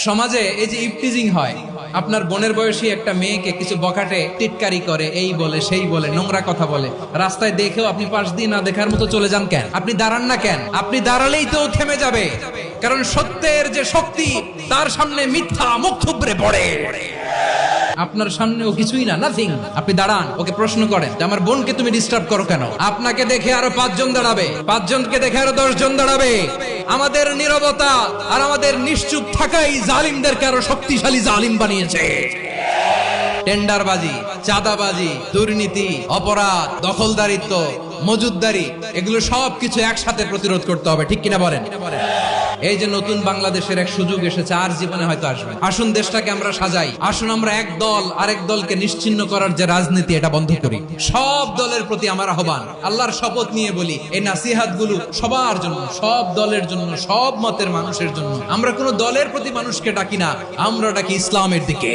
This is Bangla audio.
সমাজে এই যে ইফটিজিং হয়, আপনার বোনের বয়সী একটা মেয়েকে কিছু বকাটে টিটকারি করে, এই বলে সেই বলে, নোংরা কথা বলে, রাস্তায় দেখেও আপনি পাশ দিয়ে না দেখার মতো চলে যান কেন? আপনি দাঁড়ান না কেন? আপনি দাঁড়ালেই তো থেমে যাবে, কারণ সত্যের যে শক্তি তার সামনে মিথ্যা মুখ থুবড়ে পড়ে। আপনার সামনে ও কিছুই না, নাথিং। আপনি দাঁড়ান, ওকে প্রশ্ন করেন যে আমার বোনকে তুমি ডিস্টার্ব করো কেন? আপনাকে দেখে আরো 5 জন দাঁড়াবে, 5 জনকে দেখে আরো 10 জন দাঁড়াবে। আমাদের নীরবতা আর আমাদের নিশ্চুপ থাকাই জালিমদেরকে আরো শক্তিশালী জালিম বানিয়েছে। টেন্ডারবাজি, চাঁদাবাজি, দুর্নীতি, অপরাধ, দখলদারিত্ব, মজুদদারি, এগুলো সবকিছু একসাথে প্রতিরোধ করতে হবে, ঠিক কিনা বলেন? এই যে নতুন বাংলাদেশের এক সুযোগ এসেছে, আর জীবনে হয়তো আসবে। আসুন দেশটাকে আমরা সাজাই, আসুন আমরা এক দল আরেক দলকে নিশ্চিহ্ন করার যে রাজনীতি, এটা বন্ধ করি। সব দলের প্রতি আমার আহ্বান, আল্লাহর শপথ নিয়ে বলি, এই নাসিহাত গুলো সবার জন্য, সব দলের জন্য, সব মতের মানুষের জন্য। আমরা কোনো দলের প্রতি মানুষকে ডাকি না, আমরা ডাকি ইসলামের দিকে।